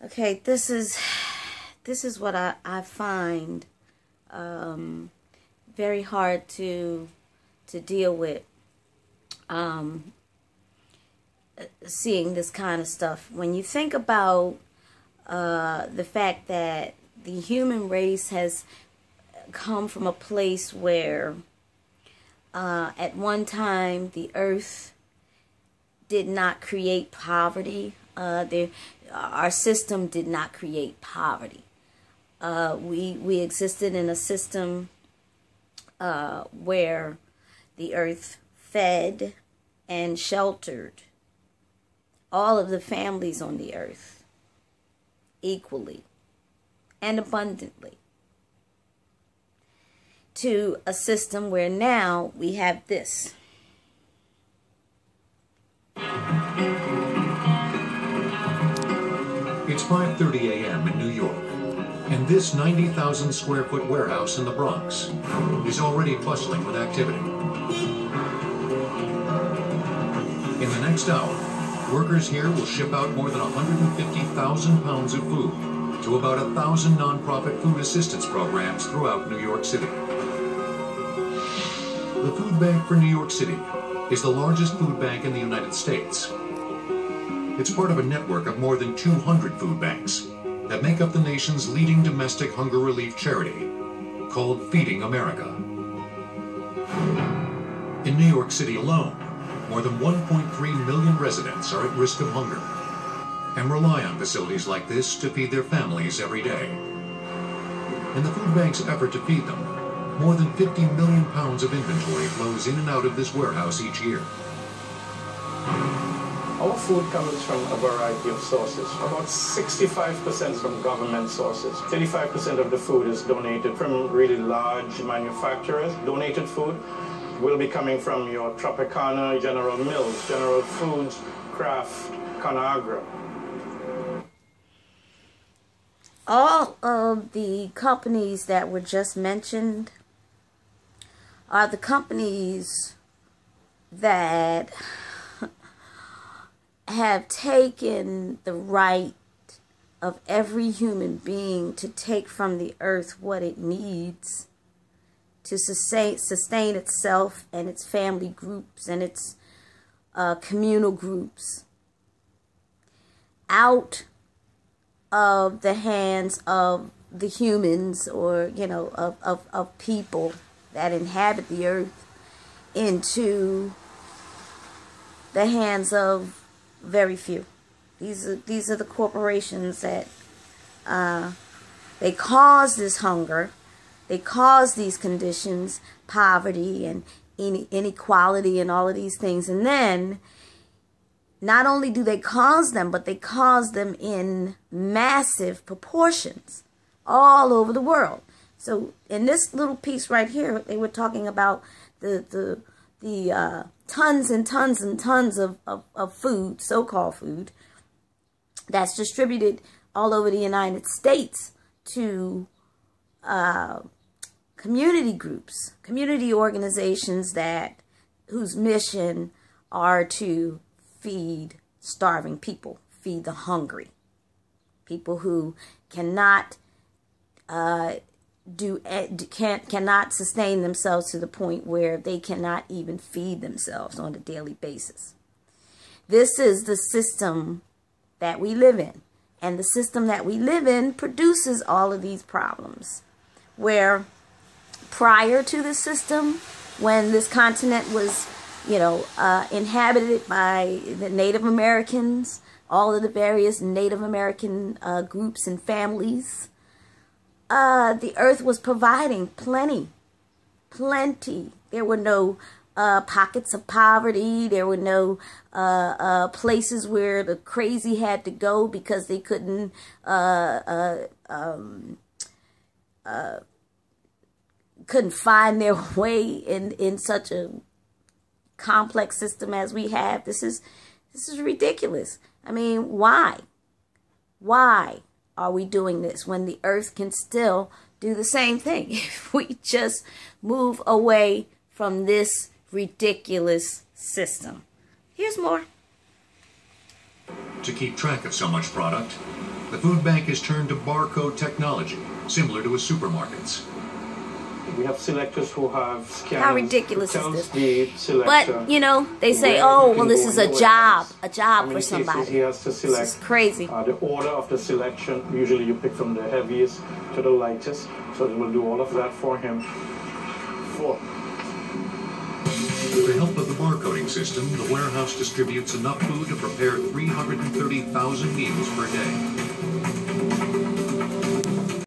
Okay, this is what I find very hard to deal with. Seeing this kind of stuff. When you think about the fact that the human race has come from a place where at one time the earth did not create poverty. Our system did not create poverty. We existed in a system where the earth fed and sheltered all of the families on the earth equally and abundantly, to a system where now we have this. It's 5:30 a.m. in New York, and this 90,000 square foot warehouse in the Bronx is already bustling with activity. In the next hour, workers here will ship out more than 150,000 pounds of food to about 1,000 nonprofit food assistance programs throughout New York City. The Food Bank for New York City is the largest food bank in the United States. It's part of a network of more than 200 food banks that make up the nation's leading domestic hunger relief charity, called Feeding America. In New York City alone, more than 1.3 million residents are at risk of hunger and rely on facilities like this to feed their families every day. In the food bank's effort to feed them, more than 50 million pounds of inventory flows in and out of this warehouse each year. Our food comes from a variety of sources. About 65% from government sources. 35% of the food is donated from really large manufacturers. Donated food will be coming from your Tropicana, General Mills, General Foods, Kraft, Conagra. All of the companies that were just mentioned are the companies that have taken the right of every human being to take from the earth what it needs to sustain itself and its family groups and its communal groups out of the hands of the humans, or of people that inhabit the earth, into the hands of very few. These are the corporations that they cause this hunger, they cause these conditions, poverty and inequality and all of these things. And then not only do they cause them, but they cause them in massive proportions all over the world. So in this little piece right here, they were talking about the tons and tons and tons of food, so-called food, that's distributed all over the United States to community groups, community organizations whose mission are to feed starving people, feed the hungry, people who cannot cannot sustain themselves to the point where they cannot even feed themselves on a daily basis. This is the system that we live in, and the system that we live in produces all of these problems. Where prior to the system, when this continent was inhabited by the Native Americans, all of the various Native American groups and families, the earth was providing plenty. There were no pockets of poverty. There were no places where the crazy had to go because they couldn't find their way in such a complex system as we have. This is ridiculous. I mean, why are we doing this when the earth can still do the same thing if we just move away from this ridiculous system? Here's more. To keep track of so much product, The food bank has turned to barcode technology, similar to a supermarket's. We have selectors who have scanners. How ridiculous is this? The selector, But, you know, they say, oh, well, this is a job for somebody. He has to select. This is crazy. The order of the selection, usually you pick from the heaviest to the lightest, so it will do all of that for him. With the help of the barcoding system, the warehouse distributes enough food to prepare 330,000 meals per day.